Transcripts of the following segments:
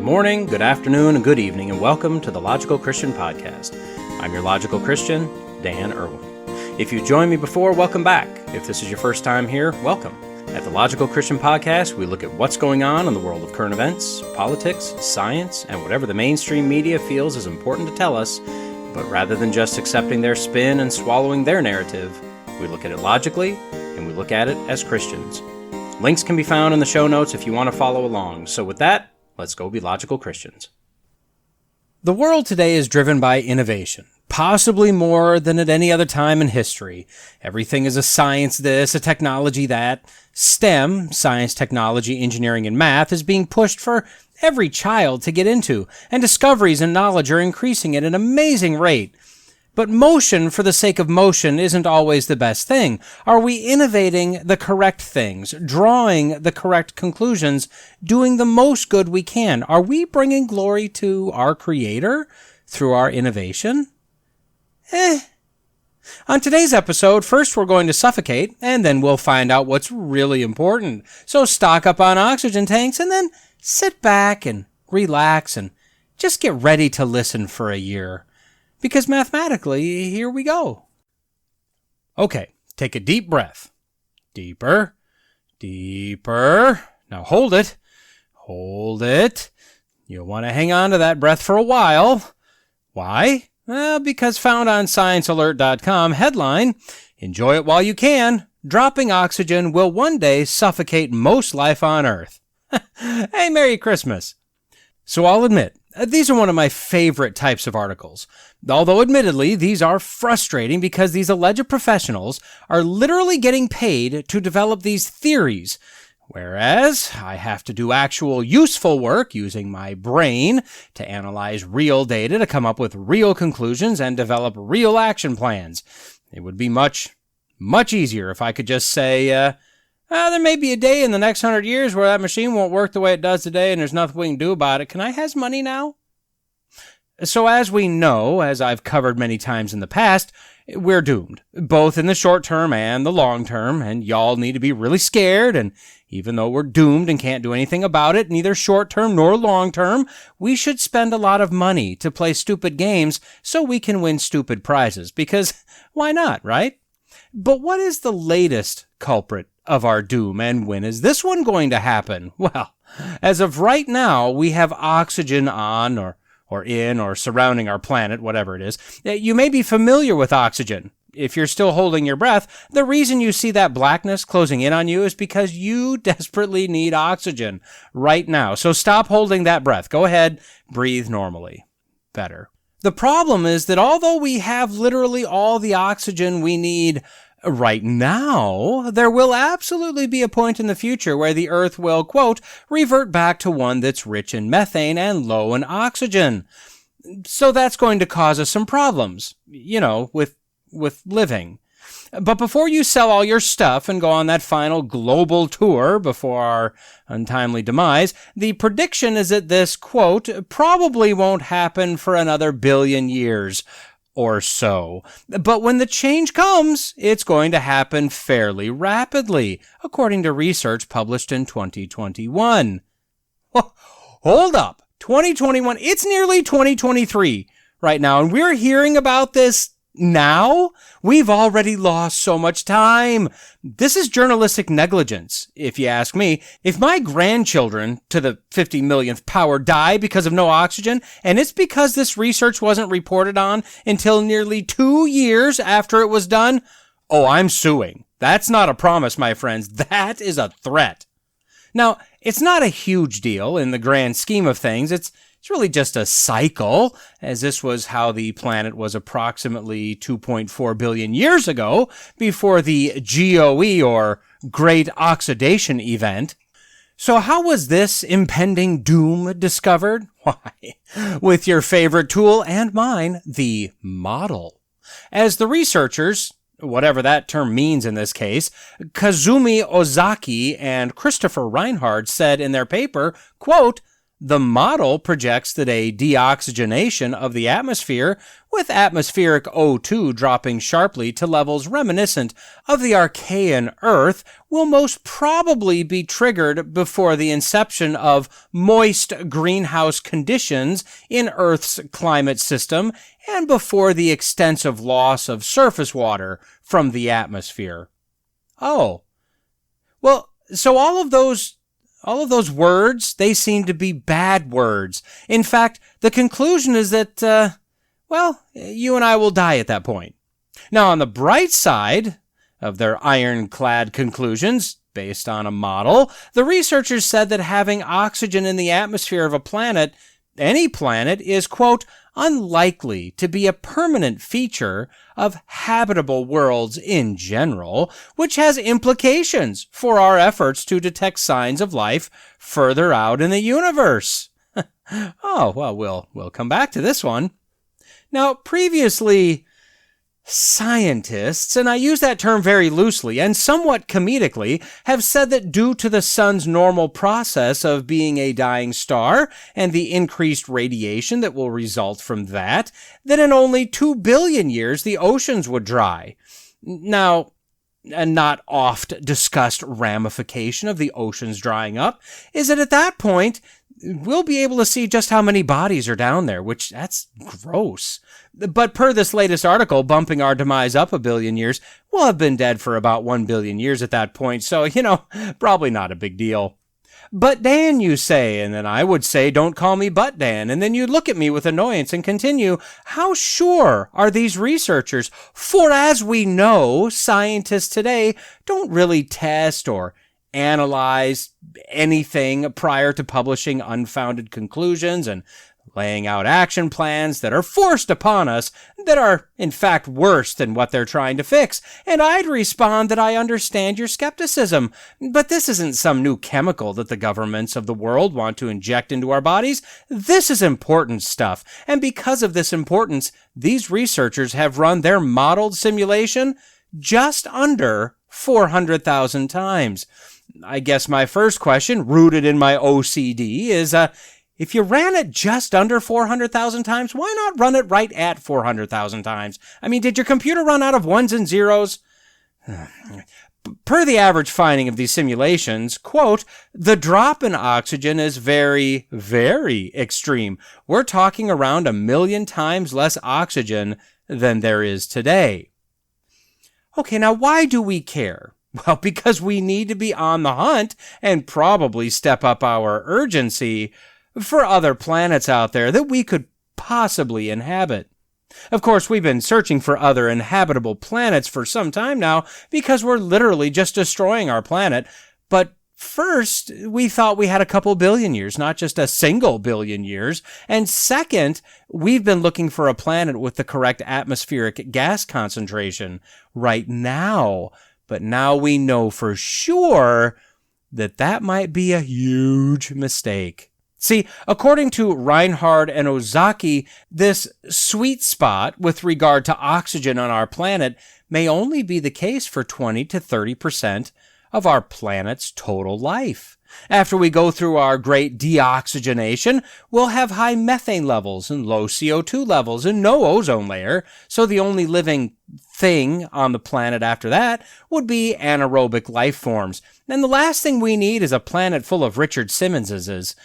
Good morning, good afternoon, and good evening, and welcome to the Logical Christian Podcast. I'm your Logical Christian, Dan Erwin. If you've joined me before, welcome back. If this is your first time here, welcome. At the Logical Christian Podcast, we look at what's going on in the world of current events, politics, science, and whatever the mainstream media feels is important to tell us, but rather than just accepting their spin and swallowing their narrative, we look at it logically, and we look at it as Christians. Links can be found in the show notes if you want to follow along. So with that, let's go be logical Christians. The world today is driven by innovation, possibly more than at any other time in history. Everything is a science this, a technology that. STEM, science, technology, engineering, and math, is being pushed for every child to get into, and discoveries and knowledge are increasing at an amazing rate. But motion for the sake of motion isn't always the best thing. Are we innovating the correct things, drawing the correct conclusions, doing the most good we can? Are we bringing glory to our Creator through our innovation? On today's episode, first we're going to suffocate, and then we'll find out what's really important. So stock up on oxygen tanks, and then sit back and relax and just get ready to listen for a year. Because mathematically, here we go. Okay, take a deep breath. Deeper, deeper. Now hold it. Hold it. You'll want to hang on to that breath for a while. Why? Well, because found on ScienceAlert.com, headline, enjoy it while you can. Dropping oxygen will one day suffocate most life on Earth. Hey, Merry Christmas. So I'll admit, these are one of my favorite types of articles. Although admittedly, these are frustrating because these alleged professionals are literally getting paid to develop these theories, whereas I have to do actual useful work using my brain to analyze real data to come up with real conclusions and develop real action plans. It would be much easier if I could just say, there may be a day in the next 100 years where that machine won't work the way it does today and there's nothing we can do about it. Can I have money now? So as we know, as I've covered many times in the past, we're doomed, both in the short term and the long term, and y'all need to be really scared, and even though we're doomed and can't do anything about it, neither short term nor long term, we should spend a lot of money to play stupid games so we can win stupid prizes, because why not, right? But what is the latest culprit of our doom, and when is this one going to happen? Well, as of right now, we have oxygen on, or in, or surrounding our planet, whatever it is. You may be familiar with oxygen. If you're still holding your breath, the reason you see that blackness closing in on you is because you desperately need oxygen right now. So stop holding that breath. Go ahead, breathe normally. Better. The problem is that although we have literally all the oxygen we need right now, there will absolutely be a point in the future where the Earth will, quote, revert back to one that's rich in methane and low in oxygen. So that's going to cause us some problems, with living. But before you sell all your stuff and go on that final global tour before our untimely demise, the prediction is that this, quote, probably won't happen for another 1 billion years or so. But when the change comes, it's going to happen fairly rapidly, according to research published in 2021. Hold up. 2021, it's nearly 2023 right now, and we're hearing about this now? We've already lost so much time. This is journalistic negligence, if you ask me. If my grandchildren, to the 50 millionth power, die because of no oxygen, and it's because this research wasn't reported on until nearly 2 years after it was done, I'm suing. That's not a promise, my friends. That is a threat. Now, it's not a huge deal in the grand scheme of things. It's really just a cycle, as this was how the planet was approximately 2.4 billion years ago, before the GOE, or Great Oxidation Event. So how was this impending doom discovered? Why, with your favorite tool and mine, the model. As the researchers, whatever that term means in this case, Kazumi Ozaki and Christopher Reinhardt said in their paper, quote, The model projects that a deoxygenation of the atmosphere, with atmospheric O2 dropping sharply to levels reminiscent of the Archean Earth, will most probably be triggered before the inception of moist greenhouse conditions in Earth's climate system and before the extensive loss of surface water from the atmosphere. Oh, well, so all of those words, they seem to be bad words. In fact, the conclusion is that, you and I will die at that point. Now, on the bright side of their ironclad conclusions, based on a model, the researchers said that having oxygen in the atmosphere of a planet, any planet, is, quote, unlikely to be a permanent feature of habitable worlds in general, which has implications for our efforts to detect signs of life further out in the universe. Oh, well, we'll come back to this one. Now, previously, scientists, and I use that term very loosely and somewhat comedically, have said that due to the sun's normal process of being a dying star and the increased radiation that will result from that in only 2 billion years the oceans would dry. Now, a not oft discussed ramification of the oceans drying up is that at that point, we'll be able to see just how many bodies are down there, which that's gross. But per this latest article, bumping our demise up 1 billion years, we'll have been dead for about 1 billion years at that point, so, probably not a big deal. But Dan, you say, and then I would say, don't call me But Dan, and then you'd look at me with annoyance and continue, how sure are these researchers? For as we know, scientists today don't really test or analyze anything prior to publishing unfounded conclusions and laying out action plans that are forced upon us that are, in fact, worse than what they're trying to fix. And I'd respond that I understand your skepticism, but this isn't some new chemical that the governments of the world want to inject into our bodies. This is important stuff. And because of this importance, these researchers have run their modeled simulation just under 400,000 times. I guess my first question, rooted in my OCD, is if you ran it just under 400,000 times, why not run it right at 400,000 times? I mean, did your computer run out of ones and zeros? Per the average finding of these simulations, quote, the drop in oxygen is very, very extreme. We're talking around 1 million times less oxygen than there is today. Okay, now why do we care? Well, because we need to be on the hunt and probably step up our urgency for other planets out there that we could possibly inhabit. Of course, we've been searching for other inhabitable planets for some time now because we're literally just destroying our planet. But first, we thought we had a couple billion years, not just a single billion years. And second, we've been looking for a planet with the correct atmospheric gas concentration right now. But now we know for sure that might be a huge mistake. See, according to Reinhard and Ozaki, this sweet spot with regard to oxygen on our planet may only be the case for 20 to 30% of our planet's total life. After we go through our great deoxygenation, we'll have high methane levels and low CO2 levels and no ozone layer, so the only living thing on the planet after that would be anaerobic life forms. And the last thing we need is a planet full of Richard Simmonses.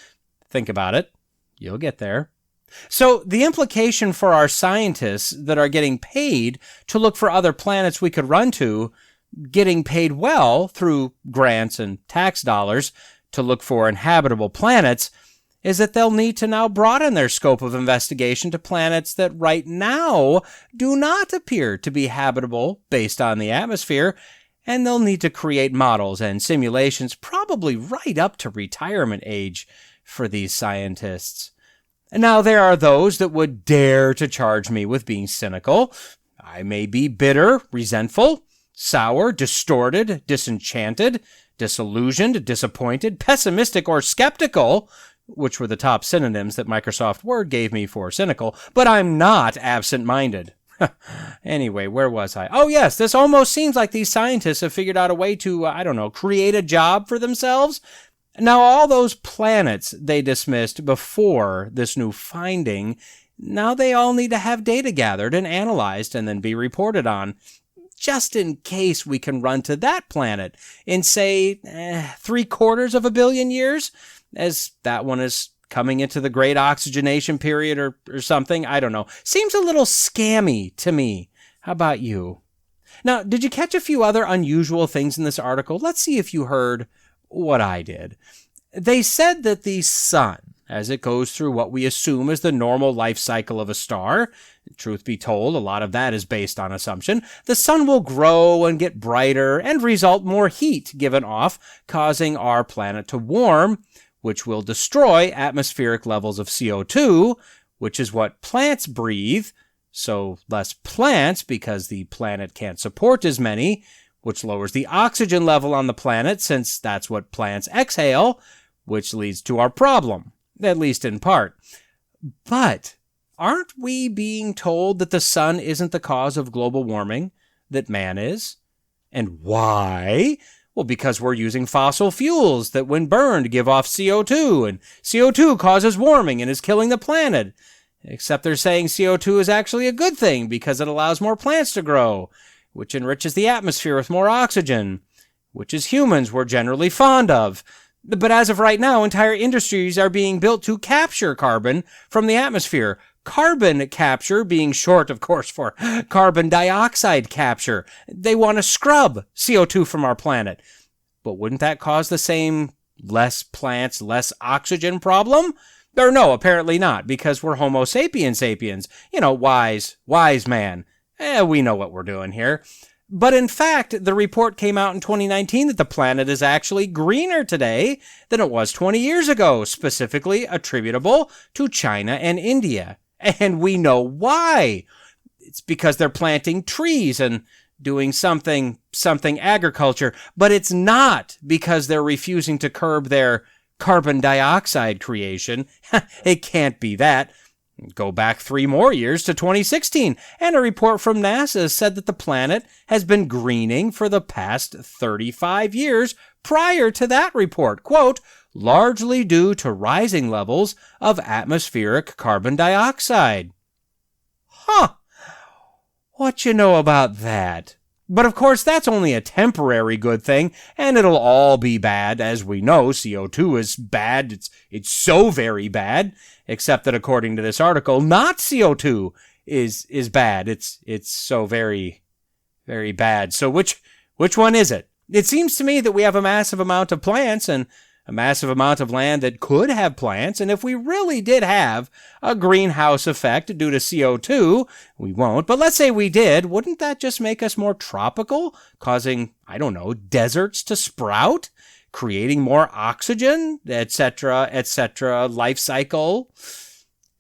Think about it. You'll get there. So the implication for our scientists that are getting paid to look for other planets we could run to, getting paid well through grants and tax dollars to look for inhabitable planets, is that they'll need to now broaden their scope of investigation to planets that right now do not appear to be habitable based on the atmosphere, and they'll need to create models and simulations probably right up to retirement age for these scientists. Now, there are those that would dare to charge me with being cynical. I may be bitter, resentful, sour, distorted, disenchanted, disillusioned, disappointed, pessimistic, or skeptical, which were the top synonyms that Microsoft Word gave me for cynical, but I'm not absent-minded. Anyway, where was I? Oh yes, this almost seems like these scientists have figured out a way to, create a job for themselves. Now, all those planets they dismissed before this new finding, now they all need to have data gathered and analyzed and then be reported on, just in case we can run to that planet in, say, 750 million years, as that one is coming into the great oxygenation period or something. I don't know. Seems a little scammy to me. How about you? Now, did you catch a few other unusual things in this article? Let's see if you heard what I did. They said that the sun, as it goes through what we assume is the normal life cycle of a star, truth be told, a lot of that is based on assumption, the sun will grow and get brighter and result more heat given off, causing our planet to warm, which will destroy atmospheric levels of CO2, which is what plants breathe, so less plants because the planet can't support as many, which lowers the oxygen level on the planet since that's what plants exhale, which leads to our problem, at least in part. But aren't we being told that the sun isn't the cause of global warming, that man is? And why? Well, because we're using fossil fuels that when burned give off CO2, and CO2 causes warming and is killing the planet. Except they're saying CO2 is actually a good thing because it allows more plants to grow, which enriches the atmosphere with more oxygen, which as humans we're generally fond of. But as of right now, entire industries are being built to capture carbon from the atmosphere. Carbon capture being short, of course, for carbon dioxide capture. They want to scrub CO2 from our planet. But wouldn't that cause the same less plants, less oxygen problem? Or no, apparently not, because we're Homo sapiens sapiens. You know, wise man. We know what we're doing here. But in fact, the report came out in 2019 that the planet is actually greener today than it was 20 years ago, specifically attributable to China and India. And we know why. It's because they're planting trees and doing something agriculture. But it's not because they're refusing to curb their carbon dioxide creation. It can't be that. Go back 3 more years to 2016, and a report from NASA said that the planet has been greening for the past 35 years prior to that report, quote, largely due to rising levels of atmospheric carbon dioxide. Huh. What you know about that? But of course, that's only a temporary good thing, and it'll all be bad. As we know, CO2 is bad. It's so very bad, except that according to this article, not CO2 is bad. It's so very, very bad. So which one is it? It seems to me that we have a massive amount of plants and a massive amount of land that could have plants, and if we really did have a greenhouse effect due to CO2, we won't, but let's say we did, wouldn't that just make us more tropical, causing, I don't know, deserts to sprout, creating more oxygen, etc., life cycle?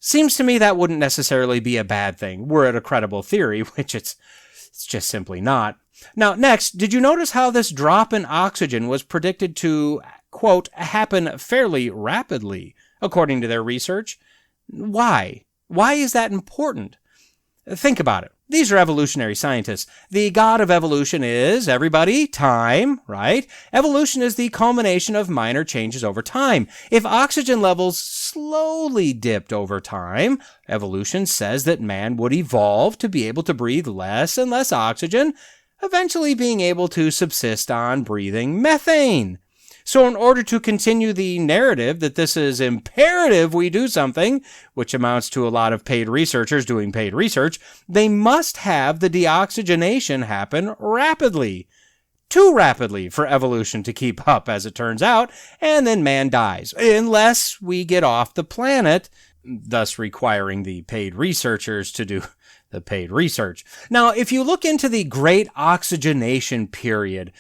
Seems to me that wouldn't necessarily be a bad thing, were it a credible theory, which it's just simply not. Now, next, did you notice how this drop in oxygen was predicted to, quote, happen fairly rapidly, according to their research? Why? Why is that important? Think about it. These are evolutionary scientists. The god of evolution is, everybody, time, right? Evolution is the culmination of minor changes over time. If oxygen levels slowly dipped over time, evolution says that man would evolve to be able to breathe less and less oxygen, eventually being able to subsist on breathing methane. So in order to continue the narrative that this is imperative we do something, which amounts to a lot of paid researchers doing paid research, they must have the deoxygenation happen rapidly. Too rapidly for evolution to keep up, as it turns out, and then man dies, unless we get off the planet, thus requiring the paid researchers to do the paid research. Now, if you look into the Great Oxygenation Period,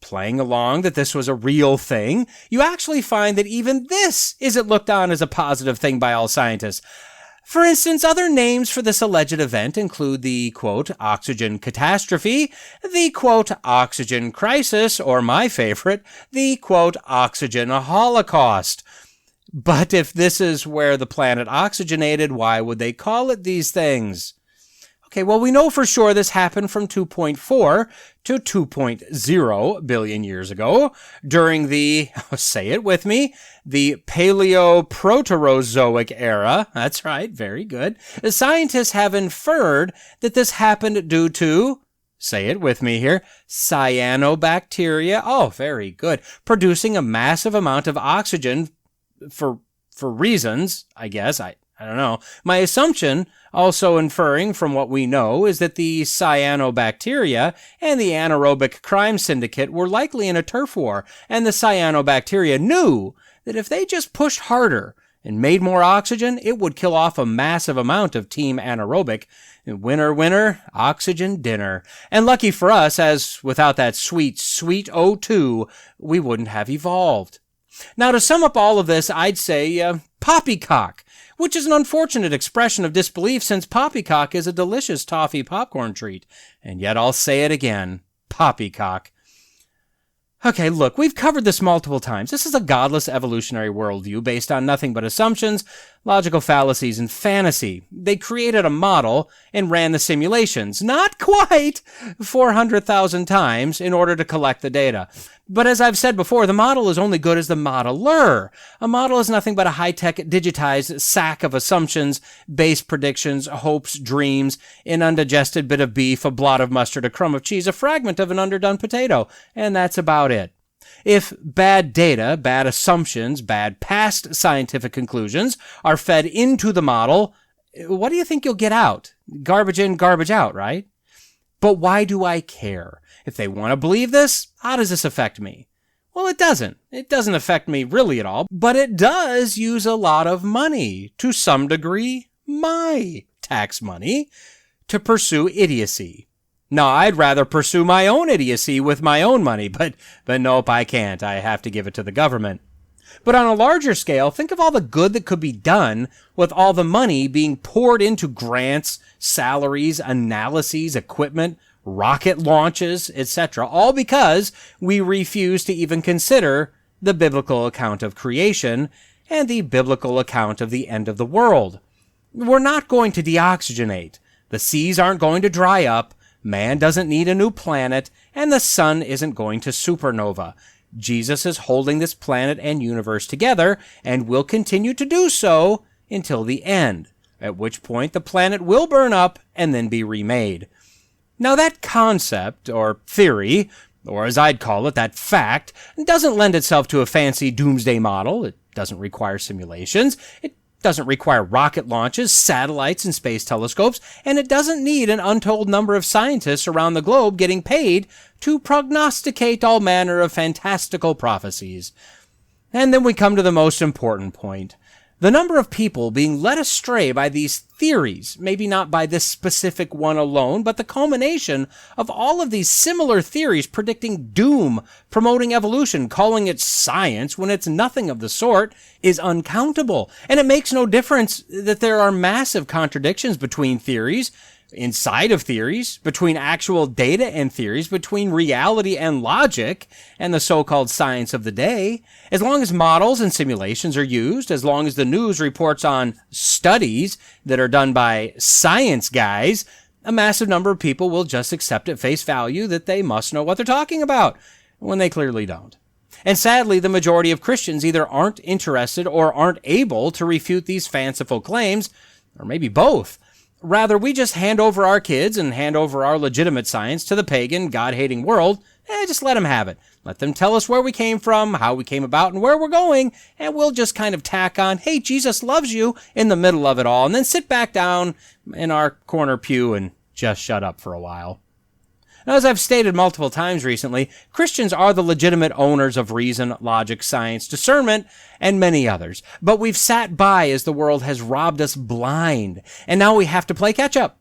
playing along that this was a real thing, you actually find that even this isn't looked on as a positive thing by all scientists. For instance, other names for this alleged event include the, quote, oxygen catastrophe, the, quote, oxygen crisis, or my favorite, the, quote, oxygen holocaust. But if this is where the planet oxygenated, why would they call it these things? Okay, well, we know for sure this happened from 2.4 to 2.0 billion years ago during the, say it with me, the Paleoproterozoic era. That's right, very good. The scientists have inferred that this happened due to, say it with me here, cyanobacteria. Oh, very good. Producing a massive amount of oxygen for reasons, I guess. I don't know. My assumption, also inferring from what we know, is that the cyanobacteria and the anaerobic crime syndicate were likely in a turf war, and the cyanobacteria knew that if they just pushed harder and made more oxygen, it would kill off a massive amount of team anaerobic. Winner, winner, oxygen dinner. And lucky for us, as without that sweet, sweet O2, we wouldn't have evolved. Now, to sum up all of this, I'd say poppycock, which is an unfortunate expression of disbelief since poppycock is a delicious toffee popcorn treat. And yet I'll say it again, poppycock. Okay, look, we've covered this multiple times. This is a godless evolutionary worldview based on nothing but assumptions, logical fallacies, and fantasy. They created a model and ran the simulations, not quite 400,000 times, in order to collect the data. But as I've said before, the model is only good as the modeler. A model is nothing but a high-tech, digitized sack of assumptions, base predictions, hopes, dreams, an undigested bit of beef, a blot of mustard, a crumb of cheese, a fragment of an underdone potato, and that's about it. If bad data, bad assumptions, bad past scientific conclusions are fed into the model, what do you think you'll get out? Garbage in, garbage out, right? But why do I care? If they want to believe this, how does this affect me? Well, it doesn't. It doesn't affect me really at all, but it does use a lot of money, to some degree, my tax money, to pursue idiocy. Now, I'd rather pursue my own idiocy with my own money, but nope, I can't. I have to give it to the government. But on a larger scale, think of all the good that could be done with all the money being poured into grants, salaries, analyses, equipment, rocket launches, etc., all because we refuse to even consider the biblical account of creation and the biblical account of the end of the world. We're not going to deoxygenate. The seas aren't going to dry up. Man doesn't need a new planet, and the sun isn't going to supernova. Jesus is holding this planet and universe together, and will continue to do so until the end, at which point the planet will burn up and then be remade. Now that concept, or theory, or as I'd call it, that fact, doesn't lend itself to a fancy doomsday model. It doesn't require simulations. It doesn't require rocket launches, satellites, and space telescopes, and it doesn't need an untold number of scientists around the globe getting paid to prognosticate all manner of fantastical prophecies. And then we come to the most important point. The number of people being led astray by these theories, maybe not by this specific one alone, but the culmination of all of these similar theories predicting doom, promoting evolution, calling it science when it's nothing of the sort, is uncountable. And it makes no difference that there are massive contradictions between theories, inside of theories, between actual data and theories, between reality and logic, and the so-called science of the day. As long as models and simulations are used, as long as the news reports on studies that are done by science guys, a massive number of people will just accept at face value that they must know what they're talking about, when they clearly don't. And sadly, the majority of Christians either aren't interested or aren't able to refute these fanciful claims, or maybe both. Rather, we just hand over our kids and hand over our legitimate science to the pagan, God-hating world. Just let them have it. Let them tell us where we came from, how we came about, and where we're going, and we'll just kind of tack on, hey, Jesus loves you, in the middle of it all, and then sit back down in our corner pew and just shut up for a while. Now, as I've stated multiple times recently, Christians are the legitimate owners of reason, logic, science, discernment, and many others. But we've sat by as the world has robbed us blind, and now we have to play catch up.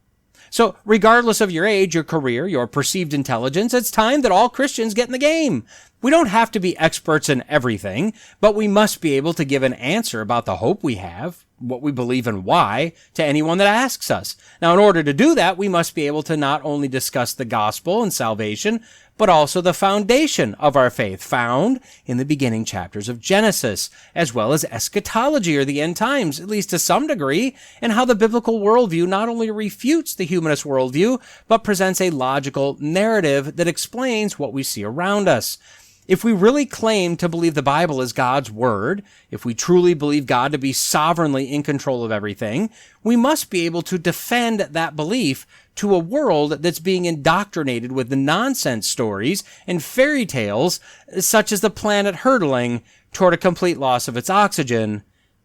So, regardless of your age, your career, your perceived intelligence, it's time that all Christians get in the game. We don't have to be experts in everything, but we must be able to give an answer about the hope we have, what we believe and why, to anyone that asks us. Now, in order to do that, we must be able to not only discuss the gospel and salvation, but also the foundation of our faith found in the beginning chapters of Genesis, as well as eschatology or the end times, at least to some degree, and how the biblical worldview not only refutes the humanist worldview, but presents a logical narrative that explains what we see around us. If we really claim to believe the Bible is God's Word, if we truly believe God to be sovereignly in control of everything, we must be able to defend that belief to a world that's being indoctrinated with the nonsense stories and fairy tales, such as the planet hurtling toward a complete loss of its oxygen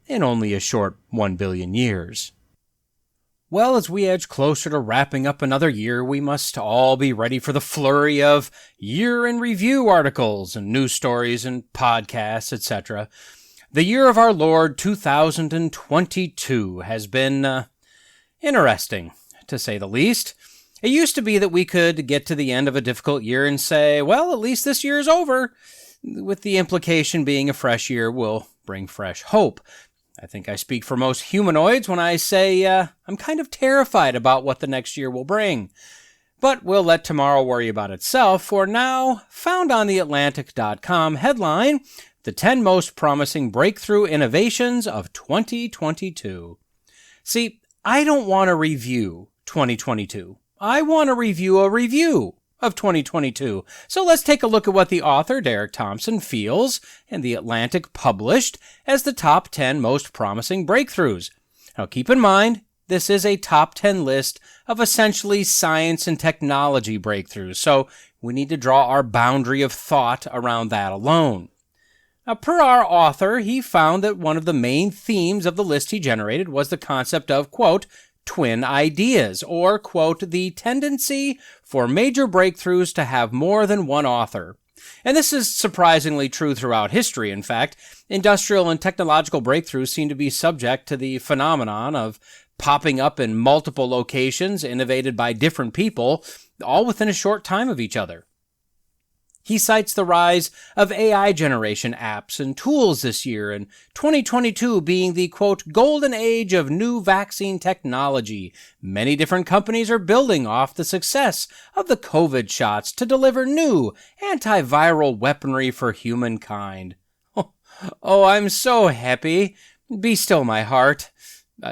in only a short 1 billion years. Well, as we edge closer to wrapping up another year, we must all be ready for the flurry of year-in-review articles and news stories and podcasts, etc. The year of our Lord 2022 has been interesting, to say the least. It used to be that we could get to the end of a difficult year and say, well, at least this year is over, with the implication being a fresh year will bring fresh hope. I think I speak for most humanoids when I say I'm kind of terrified about what the next year will bring. But we'll let tomorrow worry about itself. For now, found on theatlantic.com headline, The 10 Most Promising Breakthrough Innovations of 2022. See, I don't want to review 2022. I want to review a review of 2022. So let's take a look at what the author, Derek Thompson, feels and The Atlantic published as the top 10 most promising breakthroughs. Now keep in mind, this is a top 10 list of essentially science and technology breakthroughs, so we need to draw our boundary of thought around that alone. Now, per our author, he found that one of the main themes of the list he generated was the concept of, quote, twin ideas, or, quote, the tendency for major breakthroughs to have more than one author. And this is surprisingly true throughout history. In fact, industrial and technological breakthroughs seem to be subject to the phenomenon of popping up in multiple locations, innovated by different people, all within a short time of each other. He cites the rise of AI generation apps and tools this year, and 2022 being the, quote, golden age of new vaccine technology. Many different companies are building off the success of the COVID shots to deliver new antiviral weaponry for humankind. Oh, I'm so happy. Be still, my heart.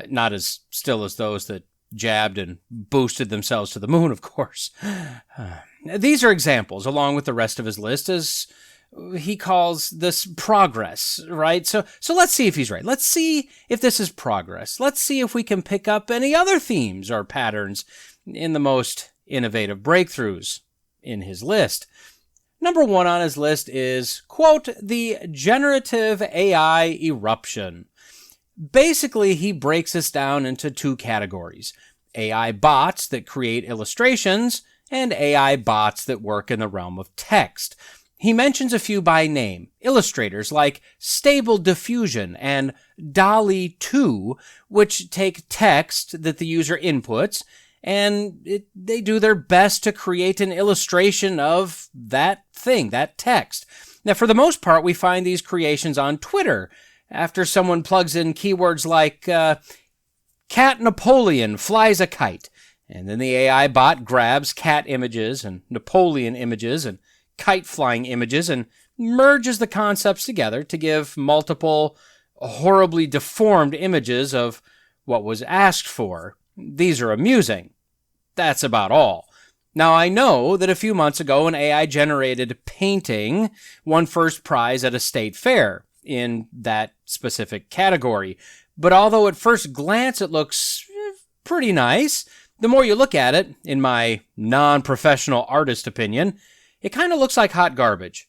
Not as still as those that jabbed and boosted themselves to the moon, of course. These are examples, along with the rest of his list, as he calls this progress, right? So let's see if he's right. Let's see if this is progress. Let's see if we can pick up any other themes or patterns in the most innovative breakthroughs in his list. Number 1 on his list is, quote, the generative AI eruption. Basically, he breaks this down into 2 categories: AI bots that create illustrations and AI bots that work in the realm of text. He mentions a few by name, illustrators like Stable Diffusion and DALL-E 2, which take text that the user inputs, and they do their best to create an illustration of that thing, that text. Now, for the most part, we find these creations on Twitter, after someone plugs in keywords like Cat Napoleon flies a kite. And then the AI bot grabs cat images and Napoleon images and kite-flying images and merges the concepts together to give multiple horribly deformed images of what was asked for. These are amusing. That's about all. Now, I know that a few months ago, an AI-generated painting won first prize at a state fair in that specific category. But although at first glance it looks pretty nice, the more you look at it, in my non-professional artist opinion, it kind of looks like hot garbage.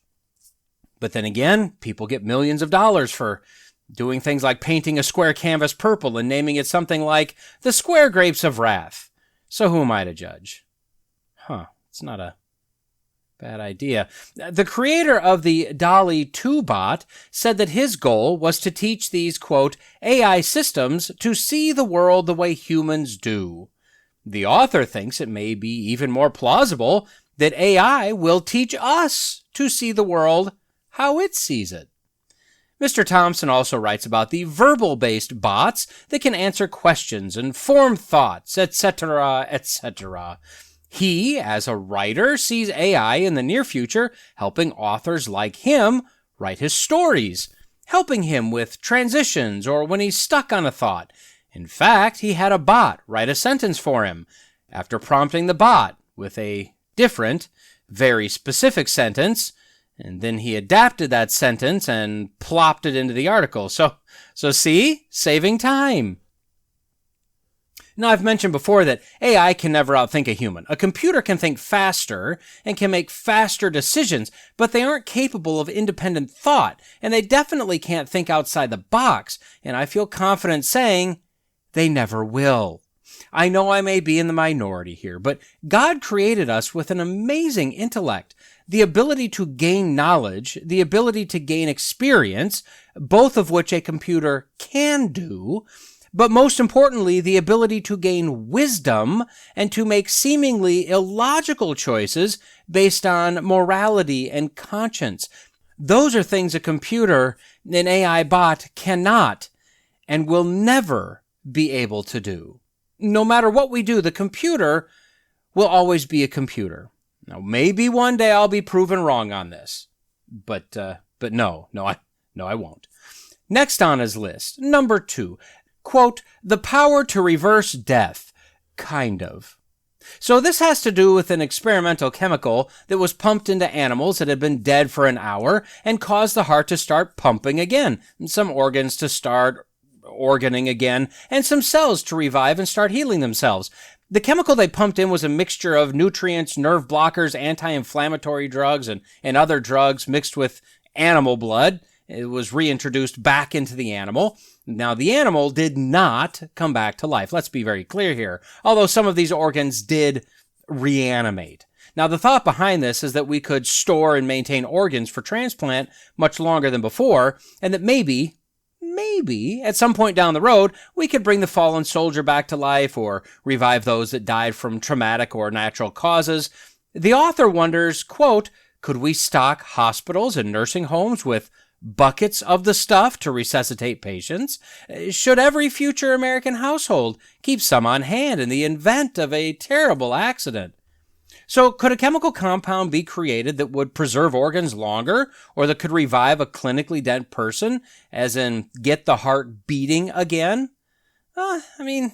But then again, people get millions of dollars for doing things like painting a square canvas purple and naming it something like the Square Grapes of Wrath. So who am I to judge? It's not a bad idea. The creator of the DALL-E 2 bot said that his goal was to teach these, quote, AI systems to see the world the way humans do. The author thinks it may be even more plausible that AI will teach us to see the world how it sees it. Mr. Thompson also writes about the verbal-based bots that can answer questions and form thoughts, etc., etc. He, as a writer, sees AI in the near future helping authors like him write his stories, helping him with transitions or when he's stuck on a thought. In fact, he had a bot write a sentence for him after prompting the bot with a different, very specific sentence, and then he adapted that sentence and plopped it into the article. So see? Saving time. Now, I've mentioned before that AI can never outthink a human. A computer can think faster and can make faster decisions, but they aren't capable of independent thought, and they definitely can't think outside the box, and I feel confident saying they never will. I know I may be in the minority here, but God created us with an amazing intellect, the ability to gain knowledge, the ability to gain experience, both of which a computer can do, but most importantly, the ability to gain wisdom and to make seemingly illogical choices based on morality and conscience. Those are things a computer, an AI bot, cannot and will never be able to do. No matter what we do, the computer will always be a computer. Now, maybe one day I'll be proven wrong on this, but no, I won't. Next on his list, number 2, quote, the power to reverse death, kind of. So this has to do with an experimental chemical that was pumped into animals that had been dead for an hour and caused the heart to start pumping again, and some organs to start organing again, and some cells to revive and start healing themselves. The chemical they pumped in was a mixture of nutrients, nerve blockers, anti-inflammatory drugs, and other drugs mixed with animal blood. It was reintroduced back into the animal. Now, the animal did not come back to life. Let's be very clear here. Although some of these organs did reanimate. Now, the thought behind this is that we could store and maintain organs for transplant much longer than before, and that maybe, at some point down the road, we could bring the fallen soldier back to life or revive those that died from traumatic or natural causes. The author wonders, quote, could we stock hospitals and nursing homes with buckets of the stuff to resuscitate patients? Should every future American household keep some on hand in the event of a terrible accident? So could a chemical compound be created that would preserve organs longer, or that could revive a clinically dead person, as in get the heart beating again?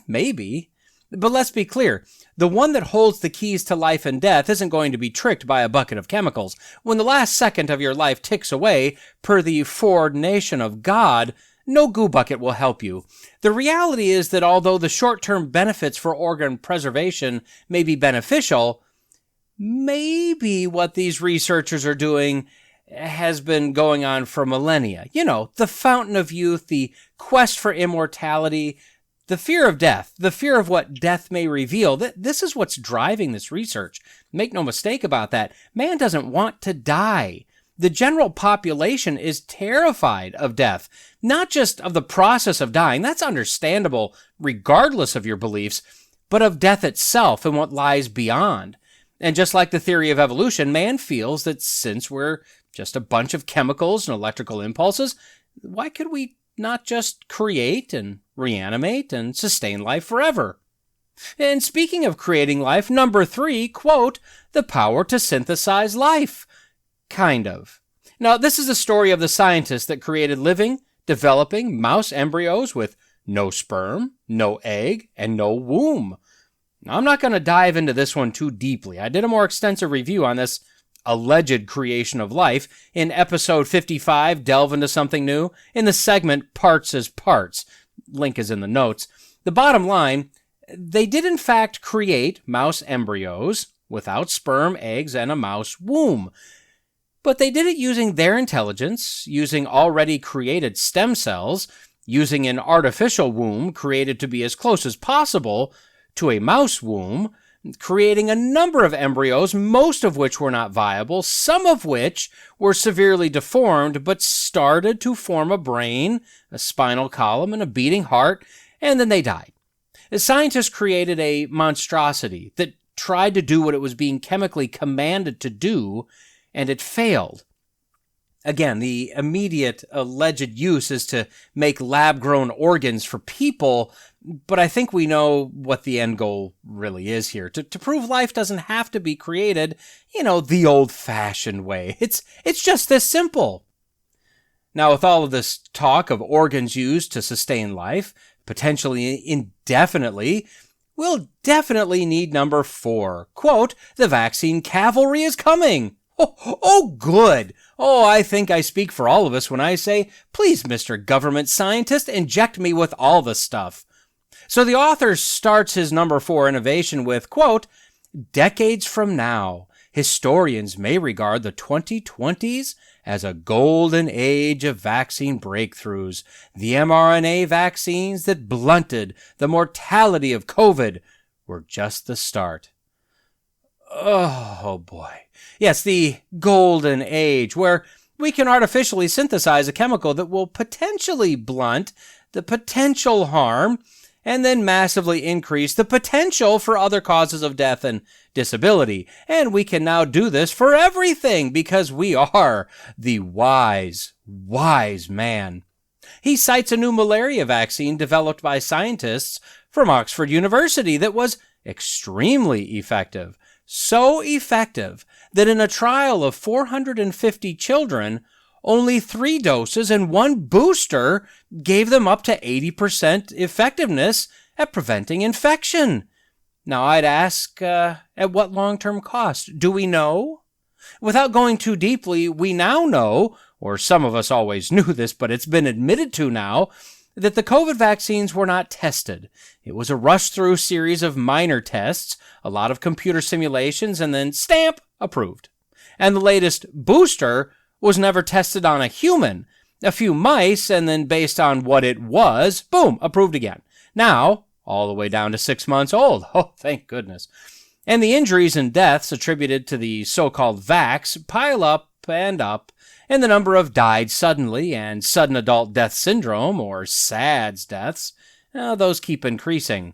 Maybe. But let's be clear. The one that holds the keys to life and death isn't going to be tricked by a bucket of chemicals. When the last second of your life ticks away, per the foreordination of God, no goo bucket will help you. The reality is that although the short-term benefits for organ preservation may be beneficial, maybe what these researchers are doing has been going on for millennia. You know, the fountain of youth, the quest for immortality, the fear of death, the fear of what death may reveal. This is what's driving this research. Make no mistake about that. Man doesn't want to die. The general population is terrified of death, not just of the process of dying. That's understandable regardless of your beliefs, but of death itself and what lies beyond. And just like the theory of evolution, man feels that since we're just a bunch of chemicals and electrical impulses, why could we not just create and reanimate and sustain life forever? And speaking of creating life, number 3, quote, the power to synthesize life, kind of. Now, this is the story of the scientist that created living, developing mouse embryos with no sperm, no egg, and no womb. Now, I'm not going to dive into this one too deeply. I did a more extensive review on this alleged creation of life in episode 55, Delve into Something New, in the segment Parts as Parts. Link is in the notes. The bottom line, they did in fact create mouse embryos without sperm, eggs, and a mouse womb. But they did it using their intelligence, using already created stem cells, using an artificial womb created to be as close as possible to a mouse womb, creating a number of embryos, most of which were not viable, some of which were severely deformed, but started to form a brain, a spinal column, and a beating heart, and then they died. The scientists created a monstrosity that tried to do what it was being chemically commanded to do, and it failed. Again, the immediate alleged use is to make lab-grown organs for people, but I think we know what the end goal really is here. To prove life doesn't have to be created, the old-fashioned way. It's just this simple. Now, with all of this talk of organs used to sustain life, potentially indefinitely, we'll definitely need number 4. Quote, the vaccine cavalry is coming. Oh, good. Oh, I think I speak for all of us when I say, please, Mr. Government Scientist, inject me with all the stuff. So the author starts his number 4 innovation with, quote, decades from now, historians may regard the 2020s as a golden age of vaccine breakthroughs. The mRNA vaccines that blunted the mortality of COVID were just the start. Oh boy. Yes, the golden age, where we can artificially synthesize a chemical that will potentially blunt the potential harm and then massively increase the potential for other causes of death and disability. And we can now do this for everything because we are the wise man. He cites a new malaria vaccine developed by scientists from Oxford University that was extremely effective. So effective that in a trial of 450 children, only 3 doses and 1 booster gave them up to 80% effectiveness at preventing infection. Now, I'd ask, at what long-term cost? Do we know? Without going too deeply, we now know, or some of us always knew this, but it's been admitted to now, that the COVID vaccines were not tested. It was a rush-through series of minor tests, a lot of computer simulations, and then stamp, approved. And the latest booster was never tested on a human. A few mice, and then based on what it was, boom, approved again. Now, all the way down to 6 months old. Oh, thank goodness. And the injuries and deaths attributed to the so-called vax pile up and up, and the number of died suddenly and sudden adult death syndrome, or SADS deaths, those keep increasing.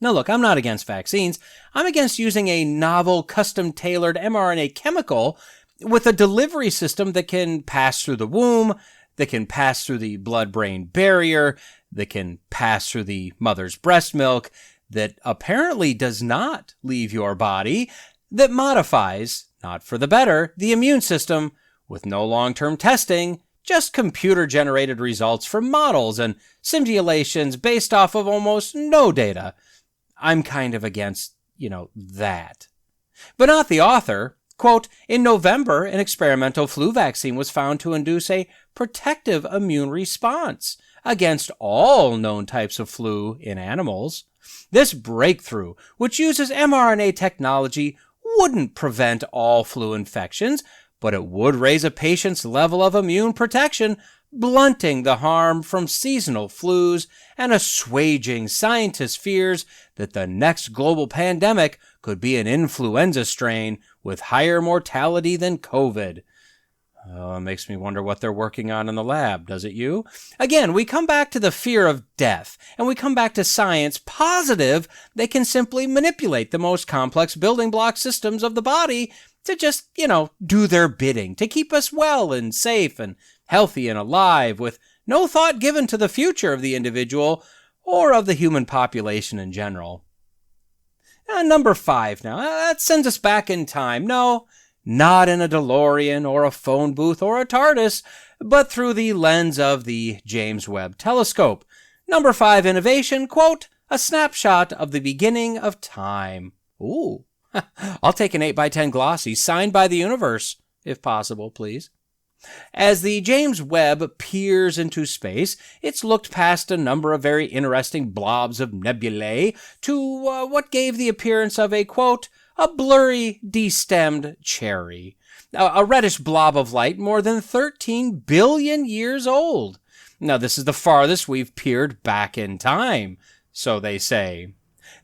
Now look, I'm not against vaccines. I'm against using a novel, custom-tailored mRNA chemical with a delivery system that can pass through the womb, that can pass through the blood-brain barrier, that can pass through the mother's breast milk, that apparently does not leave your body, that modifies, not for the better, the immune system with no long-term testing, just computer-generated results from models and simulations based off of almost no data. I'm kind of against, that. But not the author. Quote, in November, an experimental flu vaccine was found to induce a protective immune response against all known types of flu in animals. This breakthrough, which uses mRNA technology, wouldn't prevent all flu infections, but it would raise a patient's level of immune protection, blunting the harm from seasonal flus and assuaging scientists' fears that the next global pandemic could be an influenza strain with higher mortality than COVID. Oh, it makes me wonder what they're working on in the lab, does it you? Again, we come back to the fear of death, and we come back to science positive they can simply manipulate the most complex building block systems of the body to just, do their bidding, to keep us well and safe and healthy and alive, with no thought given to the future of the individual or of the human population in general. Number 5 now. That sends us back in time. No, not in a DeLorean or a phone booth or a TARDIS, but through the lens of the James Webb Telescope. Number 5 innovation, quote, a snapshot of the beginning of time. Ooh, I'll take an 8x10 glossy, signed by the universe, if possible, please. As the James Webb peers into space, it's looked past a number of very interesting blobs of nebulae to what gave the appearance of a, quote, a blurry, destemmed cherry. A reddish blob of light more than 13 billion years old. Now, this is the farthest we've peered back in time, so they say.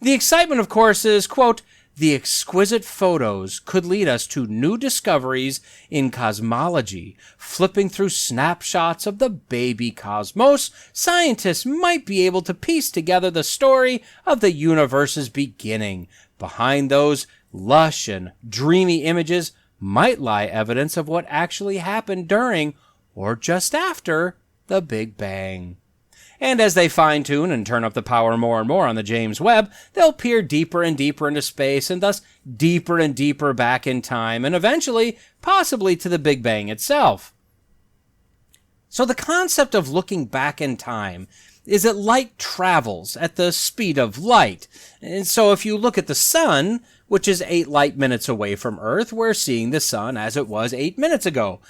The excitement, of course, is, quote, the exquisite photos could lead us to new discoveries in cosmology. Flipping through snapshots of the baby cosmos, scientists might be able to piece together the story of the universe's beginning. Behind those lush and dreamy images might lie evidence of what actually happened during or just after the Big Bang. And as they fine-tune and turn up the power more and more on the James Webb, they'll peer deeper and deeper into space and thus deeper and deeper back in time and eventually, possibly to the Big Bang itself. So the concept of looking back in time is that light travels at the speed of light. And so if you look at the sun, which is 8 light minutes away from Earth, we're seeing the sun as it was 8 minutes ago.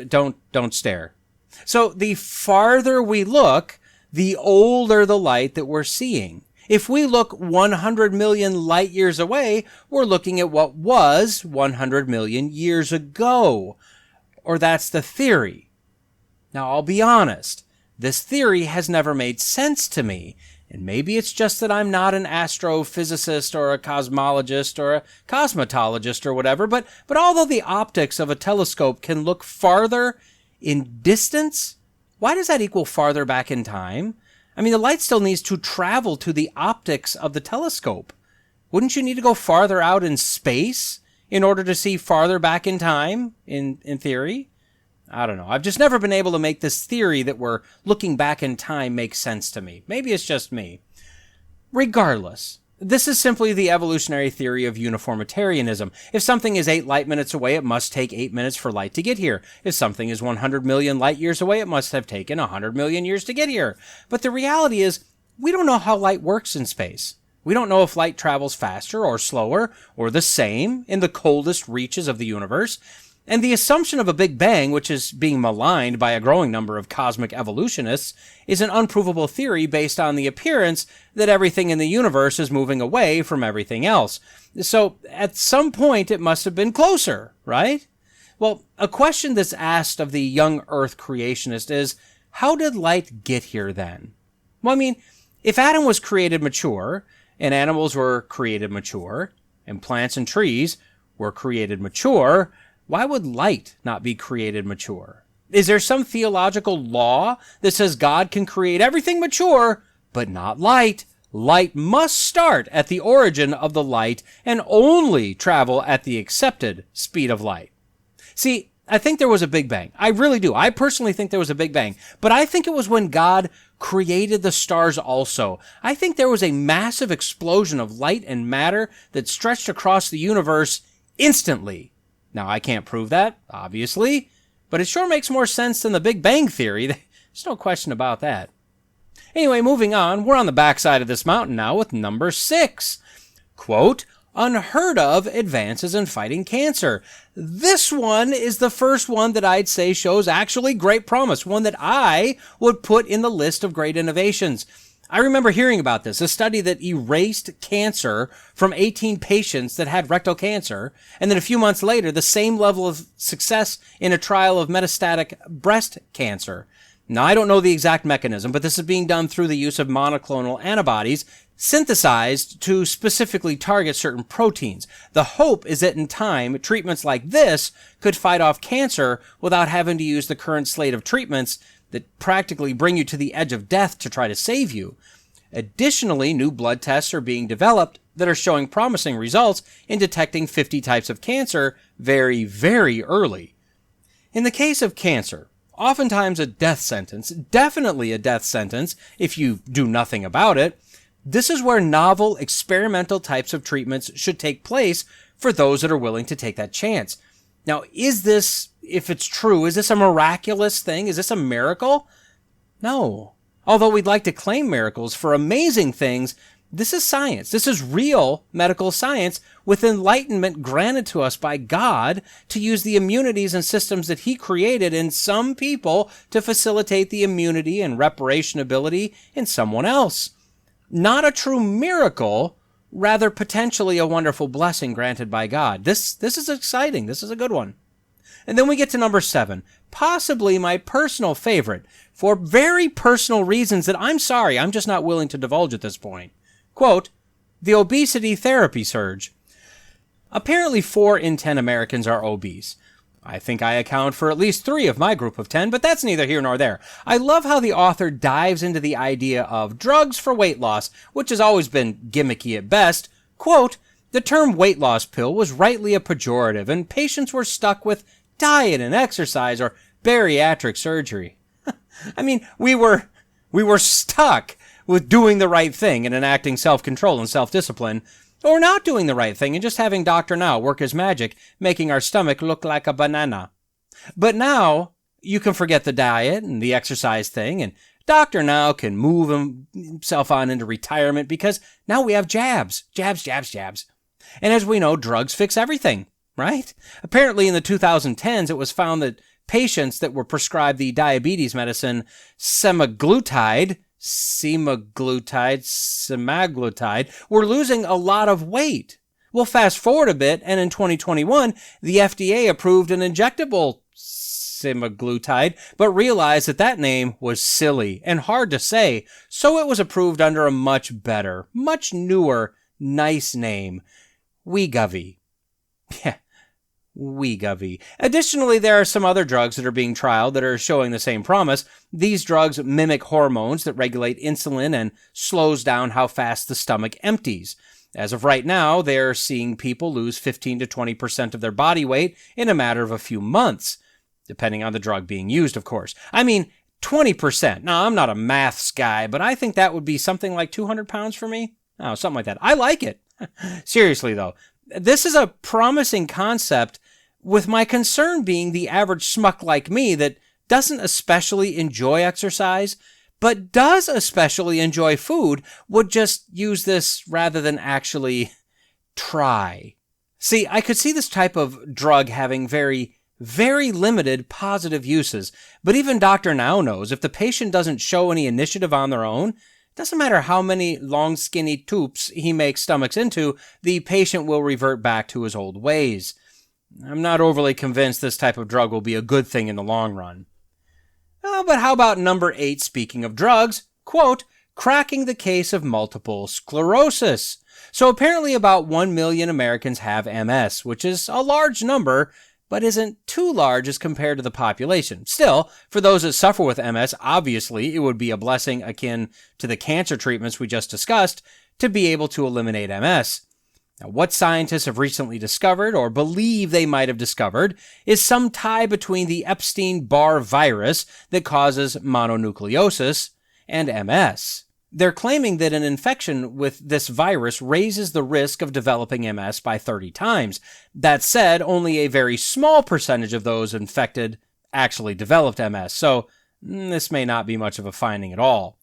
Don't stare. So the farther we look, the older the light that we're seeing. If we look 100 million light years away, we're looking at what was 100 million years ago. Or that's the theory. Now, I'll be honest, this theory has never made sense to me, and maybe it's just that I'm not an astrophysicist or a cosmologist or a cosmetologist or whatever, but although the optics of a telescope can look farther in distance, why does that equal farther back in time? I mean, the light still needs to travel to the optics of the telescope. Wouldn't you need to go farther out in space in order to see farther back in time, in theory? I don't know. I've just never been able to make this theory that we're looking back in time make sense to me. Maybe it's just me. Regardless, this is simply the evolutionary theory of uniformitarianism. If something is 8 light minutes away, it must take 8 minutes for light to get here. If something is 100 million light years away, it must have taken 100 million years to get here. But the reality is, we don't know how light works in space. We don't know if light travels faster or slower or the same in the coldest reaches of the universe. And the assumption of a Big Bang, which is being maligned by a growing number of cosmic evolutionists, is an unprovable theory based on the appearance that everything in the universe is moving away from everything else. So, at some point, it must have been closer, right? Well, a question that's asked of the young Earth creationist is, how did light get here then? Well, I mean, if Adam was created mature, and animals were created mature, and plants and trees were created mature, why would light not be created mature? Is there some theological law that says God can create everything mature, but not light? Light must start at the origin of the light and only travel at the accepted speed of light. See, I think there was a Big Bang. I really do. I personally think there was a Big Bang. But I think it was when God created the stars also. I think there was a massive explosion of light and matter that stretched across the universe instantly. Now, I can't prove that, obviously, but it sure makes more sense than the Big Bang Theory. There's no question about that. Anyway, moving on, we're on the backside of this mountain now with number 6. Quote, unheard of advances in fighting cancer. This one is the first one that I'd say shows actually great promise, one that I would put in the list of great innovations. I remember hearing about this, a study that erased cancer from 18 patients that had rectal cancer, and then a few months later, the same level of success in a trial of metastatic breast cancer. Now, I don't know the exact mechanism, but this is being done through the use of monoclonal antibodies synthesized to specifically target certain proteins. The hope is that in time, treatments like this could fight off cancer without having to use the current slate of treatments that practically bring you to the edge of death to try to save you. Additionally, new blood tests are being developed that are showing promising results in detecting 50 types of cancer very, very early. In the case of cancer, oftentimes a death sentence, definitely a death sentence if you do nothing about it, this is where novel experimental types of treatments should take place for those that are willing to take that chance. Now, is this, if it's true, is this a miraculous thing? Is this a miracle? No. Although we'd like to claim miracles for amazing things, this is science. This is real medical science with enlightenment granted to us by God to use the immunities and systems that He created in some people to facilitate the immunity and reparation ability in someone else. Not a true miracle, rather potentially a wonderful blessing granted by God. This is exciting. This is a good one. And then we get to number 7, possibly my personal favorite, for very personal reasons that I'm sorry, I'm just not willing to divulge at this point. Quote, the obesity therapy surge. Apparently 4 in 10 Americans are obese. I think I account for at least 3 of my group of 10, but that's neither here nor there. I love how the author dives into the idea of drugs for weight loss, which has always been gimmicky at best. Quote, The term weight loss pill was rightly a pejorative, and patients were stuck with diet and exercise or bariatric surgery. I mean, we were stuck with doing the right thing and enacting self-control and self-discipline, or not doing the right thing and just having Dr. Now work his magic, making our stomach look like a banana. But now, you can forget the diet and the exercise thing, and Dr. Now can move himself on into retirement because now we have jabs. Jabs, jabs, jabs. And as we know, drugs fix everything, right? Apparently in the 2010s, it was found that patients that were prescribed the diabetes medicine semaglutide, were losing a lot of weight. Well, fast forward a bit, and in 2021, the FDA approved an injectable semaglutide, but realized that name was silly and hard to say, so it was approved under a much better, much newer, nice name. Wegovy. Yeah, Wegovy. Additionally, there are some other drugs that are being trialed that are showing the same promise. These drugs mimic hormones that regulate insulin and slows down how fast the stomach empties. As of right now, they're seeing people lose 15 to 20% of their body weight in a matter of a few months, depending on the drug being used, of course. I mean, 20%. Now, I'm not a maths guy, but I think that would be something like 200 pounds for me. Oh, something like that. I like it. Seriously, though, this is a promising concept, with my concern being the average schmuck like me that doesn't especially enjoy exercise, but does especially enjoy food, would just use this rather than actually try. See, I could see this type of drug having very, very limited positive uses, but even Dr. Now knows if the patient doesn't show any initiative on their own, doesn't matter how many long skinny tubes he makes stomachs into, the patient will revert back to his old ways. I'm not overly convinced this type of drug will be a good thing in the long run. Oh, but how about number 8, speaking of drugs? Quote, cracking the case of multiple sclerosis. So apparently about 1 million Americans have MS, which is a large number, but isn't too large as compared to the population. Still, for those that suffer with MS, obviously it would be a blessing akin to the cancer treatments we just discussed to be able to eliminate MS. Now, what scientists have recently discovered, or believe they might have discovered, is some tie between the Epstein-Barr virus that causes mononucleosis and MS. They're claiming that an infection with this virus raises the risk of developing MS by 30 times. That said, only a very small percentage of those infected actually developed MS, so this may not be much of a finding at all.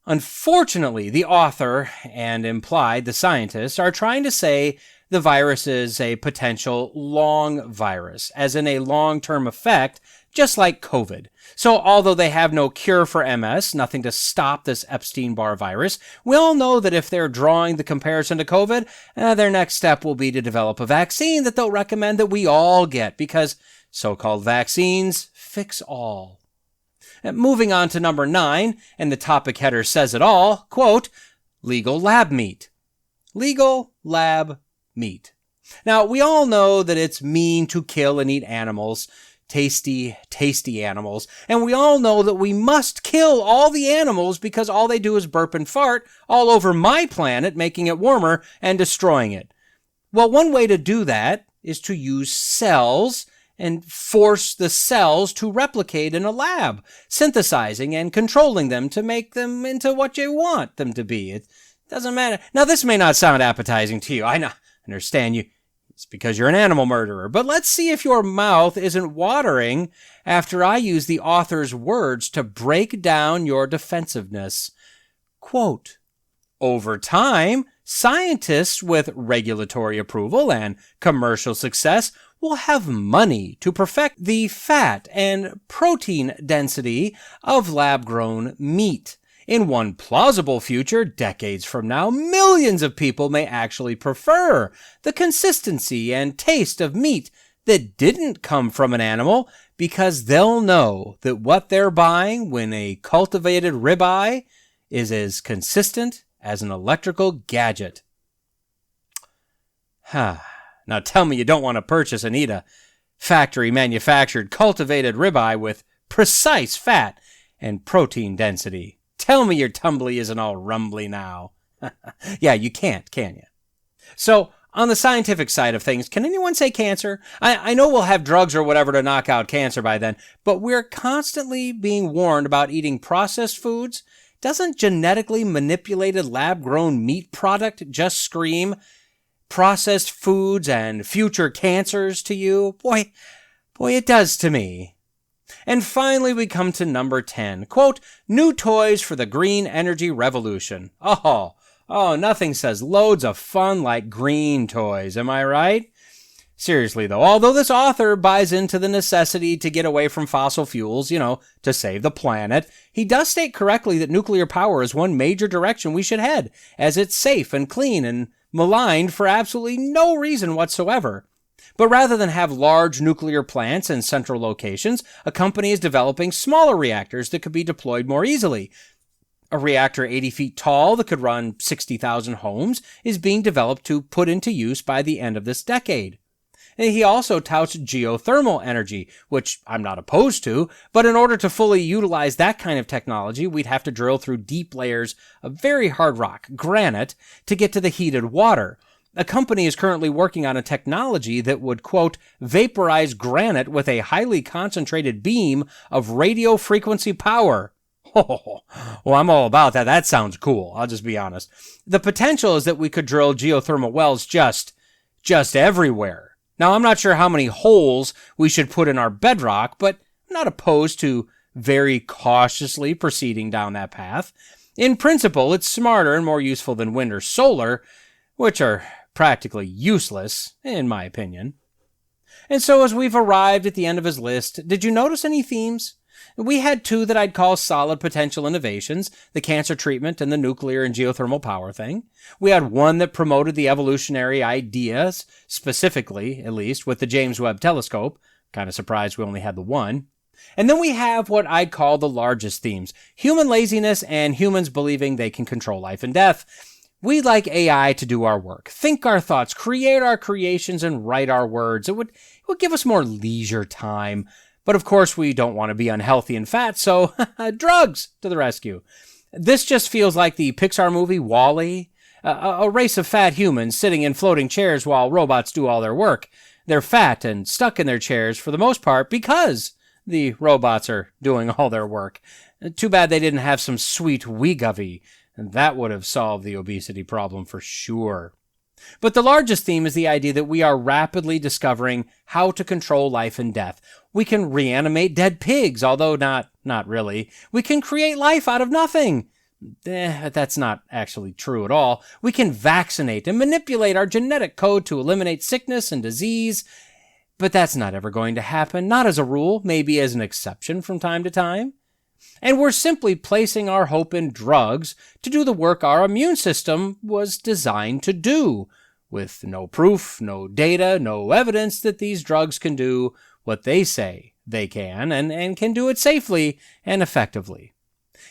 Unfortunately, the author, and implied the scientists, are trying to say the virus is a potential long virus, as in a long-term effect, just like COVID. So although they have no cure for MS, nothing to stop this Epstein-Barr virus, we all know that if they're drawing the comparison to COVID, their next step will be to develop a vaccine that they'll recommend that we all get, because so-called vaccines fix all. Moving on to number 9, and the topic header says it all, quote, legal lab meat. Legal lab meat. Now, we all know that it's mean to kill and eat animals, tasty, tasty animals, and we all know that we must kill all the animals because all they do is burp and fart all over my planet, making it warmer and destroying it. Well, one way to do that is to use cells and force the cells to replicate in a lab, synthesizing and controlling them to make them into what you want them to be. It doesn't matter. Now, this may not sound appetizing to you. I understand you. It's because you're an animal murderer. But let's see if your mouth isn't watering after I use the author's words to break down your defensiveness. Quote, over time, scientists with regulatory approval and commercial success will have money to perfect the fat and protein density of lab-grown meat. In one plausible future, decades from now, millions of people may actually prefer the consistency and taste of meat that didn't come from an animal because they'll know that what they're buying when a cultivated ribeye is as consistent as an electrical gadget. Now tell me you don't want to purchase and eat a factory-manufactured cultivated ribeye with precise fat and protein density. Tell me your tumbly isn't all rumbly now. Yeah, you can't, can you? So, on the scientific side of things, can anyone say cancer? I know we'll have drugs or whatever to knock out cancer by then, but we're constantly being warned about eating processed foods. Doesn't genetically manipulated lab-grown meat product just scream processed foods and future cancers to you? Boy, it does to me. And finally, we come to number 10. Quote, new toys for the green energy revolution. Oh, nothing says loads of fun like green toys, am I right? Seriously though, although this author buys into the necessity to get away from fossil fuels, to save the planet, he does state correctly that nuclear power is one major direction we should head, as it's safe and clean and maligned for absolutely no reason whatsoever. But rather than have large nuclear plants in central locations, a company is developing smaller reactors that could be deployed more easily. A reactor 80 feet tall that could run 60,000 homes is being developed to put into use by the end of this decade. And he also touts geothermal energy, which I'm not opposed to, but in order to fully utilize that kind of technology, we'd have to drill through deep layers of very hard rock, granite, to get to the heated water. A company is currently working on a technology that would, quote, vaporize granite with a highly concentrated beam of radio frequency power. Oh, well, I'm all about that. That sounds cool. I'll just be honest. The potential is that we could drill geothermal wells just everywhere. Now, I'm not sure how many holes we should put in our bedrock, but I'm not opposed to very cautiously proceeding down that path. In principle, it's smarter and more useful than wind or solar, which are practically useless, in my opinion. And so as we've arrived at the end of his list, did you notice any themes? We had two that I'd call solid potential innovations, the cancer treatment and the nuclear and geothermal power thing. We had one that promoted the evolutionary ideas, specifically, at least, with the James Webb Telescope. Kind of surprised we only had the one. And then we have what I'd call the largest themes, human laziness and humans believing they can control life and death. We'd like AI to do our work, think our thoughts, create our creations, and write our words. It would give us more leisure time. But of course, we don't want to be unhealthy and fat, so drugs to the rescue. This just feels like the Pixar movie WALL-E, a race of fat humans sitting in floating chairs while robots do all their work. They're fat and stuck in their chairs for the most part because the robots are doing all their work. Too bad they didn't have some sweet Wegovy, and that would have solved the obesity problem for sure. But the largest theme is the idea that we are rapidly discovering how to control life and death. We can reanimate dead pigs, although not really. We can create life out of nothing. That's not actually true at all. We can vaccinate and manipulate our genetic code to eliminate sickness and disease. But that's not ever going to happen, not as a rule, maybe as an exception from time to time. And we're simply placing our hope in drugs to do the work our immune system was designed to do, with no proof, no data, no evidence that these drugs can do what they say they can, and can do it safely and effectively.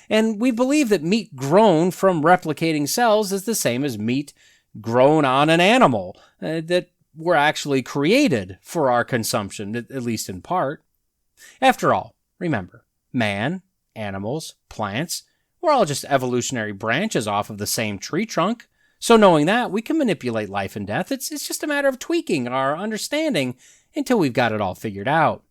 And we believe that meat grown from replicating cells is the same as meat grown on an animal, that were actually created for our consumption, at least in part. After all, remember, man, animals, plants, we're all just evolutionary branches off of the same tree trunk. So knowing that, we can manipulate life and death. It's just a matter of tweaking our understanding until we've got it all figured out.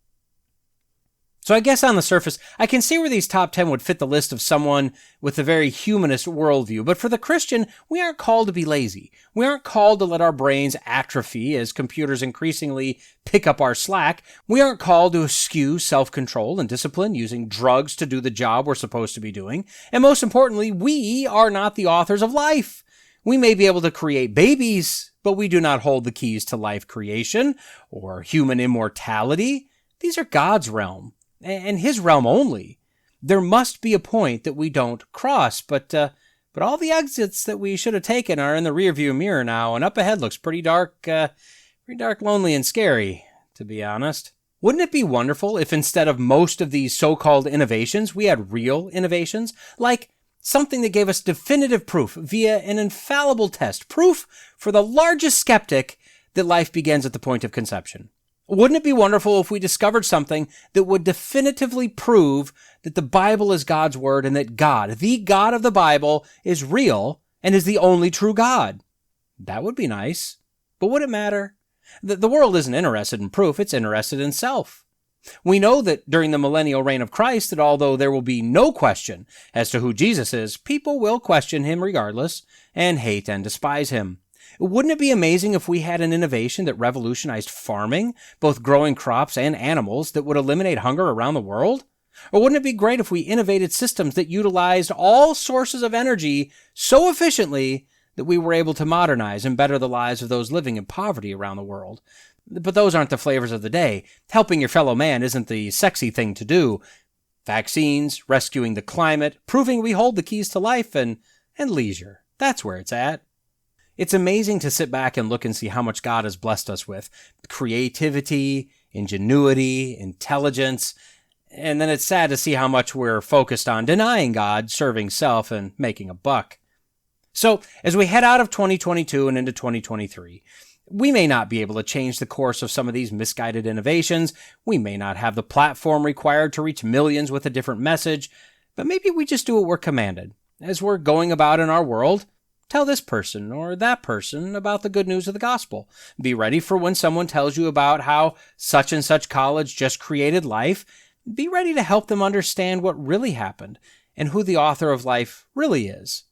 So I guess on the surface, I can see where these top 10 would fit the list of someone with a very humanist worldview. But for the Christian, we aren't called to be lazy. We aren't called to let our brains atrophy as computers increasingly pick up our slack. We aren't called to eschew self-control and discipline using drugs to do the job we're supposed to be doing. And most importantly, we are not the authors of life. We may be able to create babies, but we do not hold the keys to life creation or human immortality. These are God's realm. And his realm only. There must be a point that we don't cross, but all the exits that we should have taken are in the rearview mirror now, and up ahead looks pretty dark, lonely, and scary, to be honest. Wouldn't it be wonderful if instead of most of these so-called innovations, we had real innovations, like something that gave us definitive proof via an infallible test, proof for the largest skeptic that life begins at the point of conception? Wouldn't it be wonderful if we discovered something that would definitively prove that the Bible is God's word and that God, the God of the Bible, is real and is the only true God? That would be nice. But would it matter? The world isn't interested in proof, it's interested in self. We know that during the millennial reign of Christ, that although there will be no question as to who Jesus is, people will question him regardless and hate and despise him. Wouldn't it be amazing if we had an innovation that revolutionized farming, both growing crops and animals, that would eliminate hunger around the world? Or wouldn't it be great if we innovated systems that utilized all sources of energy so efficiently that we were able to modernize and better the lives of those living in poverty around the world? But those aren't the flavors of the day. Helping your fellow man isn't the sexy thing to do. Vaccines, rescuing the climate, proving we hold the keys to life, and leisure. That's where it's at. It's amazing to sit back and look and see how much God has blessed us with. Creativity, ingenuity, intelligence. And then it's sad to see how much we're focused on denying God, serving self, and making a buck. So, as we head out of 2022 and into 2023, we may not be able to change the course of some of these misguided innovations. We may not have the platform required to reach millions with a different message, but maybe we just do what we're commanded. As we're going about in our world, tell this person or that person about the good news of the gospel. Be ready for when someone tells you about how such and such college just created life. Be ready to help them understand what really happened and who the author of life really is.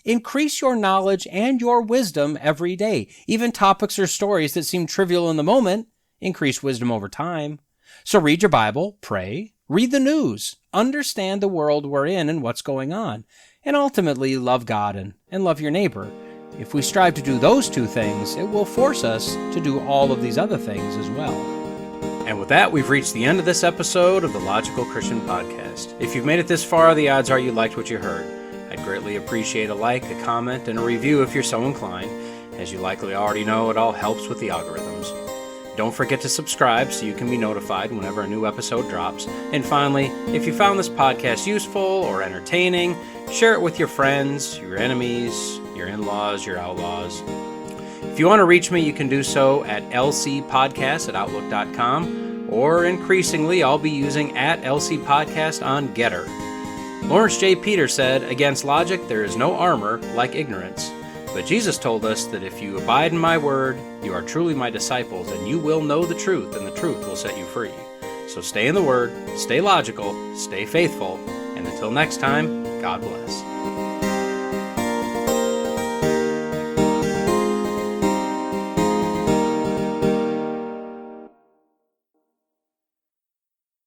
Increase your knowledge and your wisdom every day. Even topics or stories that seem trivial in the moment increase wisdom over time. So read your Bible, pray, read the news, understand the world we're in and what's going on, and ultimately love God and love your neighbor. If we strive to do those two things, it will force us to do all of these other things as well. And with that, we've reached the end of this episode of the Logical Christian Podcast. If you've made it this far, the odds are you liked what you heard. I'd greatly appreciate a like, a comment, and a review if you're so inclined. As you likely already know, it all helps with the algorithms. Don't forget to subscribe so you can be notified whenever a new episode drops. And finally, if you found this podcast useful or entertaining, share it with your friends, your enemies, your in-laws, your outlaws. If you want to reach me, you can do so at lcpodcast@outlook.com, or increasingly, I'll be using @lcpodcast on Getter. Lawrence J. Peter said, "Against logic there is no armor like ignorance. But Jesus told us that if you abide in my word, you are truly my disciples, and you will know the truth, and the truth will set you free." So stay in the word, stay logical, stay faithful, and until next time, God bless.